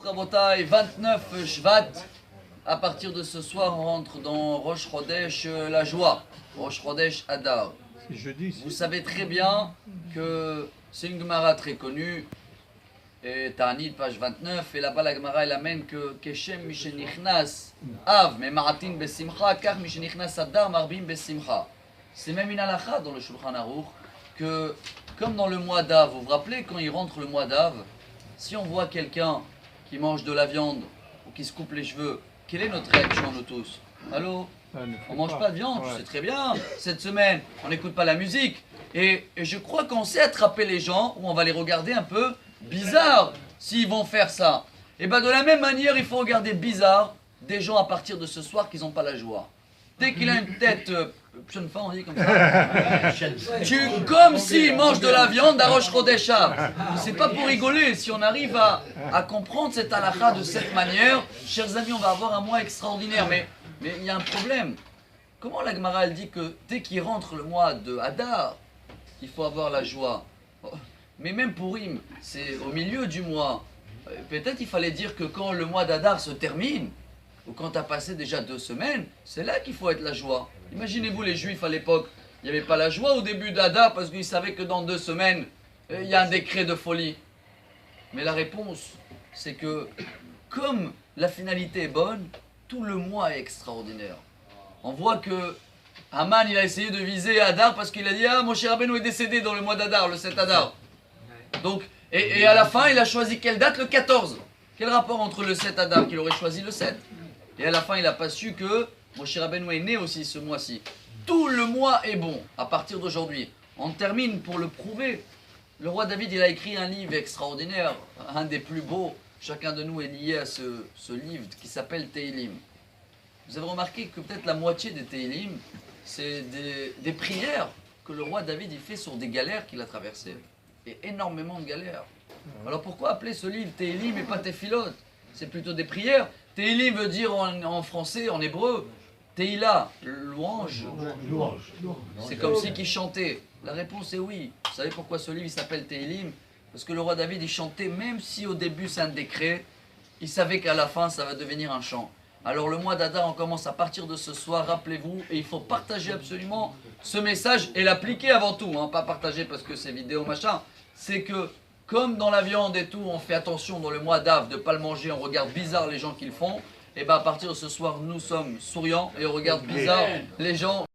Rabotai, 29 Shvat. À partir de ce soir, on rentre dans Rosh Chodesh, la joie. Rosh Chodesh Adar. C'est jeudi. Vous savez très bien que c'est une Gemara très connue. Et Ta'anit, page 29. Et là-bas, la Gemara, elle amène que Keshem Mishenichnas Av, mais Ma'atin Besimcha, car Mishenichnas Adar, Marbim Besimcha. C'est même une halakha dans le Shulchan Aruch que, comme dans le mois d'Av, vous vous rappelez quand il rentre le mois d'Av, si on voit quelqu'un qui mange de la viande ou qui se coupe les cheveux, quelle est notre réaction, nous tous? Allô? On mange pas de viande, tu sais très bien. Cette semaine, on n'écoute pas la musique. Et je crois qu'on sait attraper les gens, ou on va les regarder un peu bizarre s'ils vont faire ça. Et bien de la même manière, il faut regarder bizarre des gens à partir de ce soir qui n'ont pas la joie. Dès qu'il a une tête, jeune femme, on dit comme ça. Comme s'il mange de la viande à Rosh Chodesh. C'est pas pour rigoler. Si on arrive à comprendre cette halakha de cette manière, chers amis, on va avoir un mois extraordinaire. Mais il y a un problème. Comment la Gemara elle dit que dès qu'il rentre le mois de Hadar, il faut avoir la joie? Mais même pour Purim, c'est au milieu du mois. Peut-être il fallait dire que quand le mois d'Hadar se termine, ou quand tu as passé déjà 2 semaines, c'est là qu'il faut être la joie. Imaginez-vous les Juifs à l'époque, il n'y avait pas la joie au début d'Hadar parce qu'ils savaient que dans 2 semaines, il y a un décret de folie. Mais la réponse, c'est que comme la finalité est bonne, tout le mois est extraordinaire. On voit que Haman, il a essayé de viser Hadar parce qu'il a dit « Ah, Moshe Rabbeinu est décédé dans le mois d'Hadar, le 7 Hadar. » Donc, et à la fin, il a choisi quelle date? Le 14. Quel rapport entre le 7 Hadar qu'il aurait choisi le 7? Et à la fin, il n'a pas su que Moshe Rabbeinu est né aussi ce mois-ci. Tout le mois est bon à partir d'aujourd'hui. On termine pour le prouver. Le roi David, il a écrit un livre extraordinaire, un des plus beaux. Chacun de nous est lié à ce livre qui s'appelle Teilim. Vous avez remarqué que peut-être la moitié des Teilim, c'est des prières que le roi David il fait sur des galères qu'il a traversées. Et énormément de galères. Alors pourquoi appeler ce livre Teilim et pas Tefilot? C'est plutôt des prières. Teilim veut dire en français, en hébreu, Teila, louange. C'est comme si qu'il chantait. La réponse est oui. Vous savez pourquoi ce livre il s'appelle Teilim? Parce que le roi David il chantait, même si au début c'est un décret, il savait qu'à la fin ça va devenir un chant. Alors le mois d'Adar, on commence à partir de ce soir, rappelez-vous, et il faut partager absolument ce message et l'appliquer avant tout, hein, pas partager parce que c'est vidéo machin. C'est que comme dans la viande et tout, on fait attention dans le mois d'Av de ne pas le manger, on regarde bizarre les gens qui le font, et bien à partir de ce soir, nous sommes souriants et on regarde bizarre les gens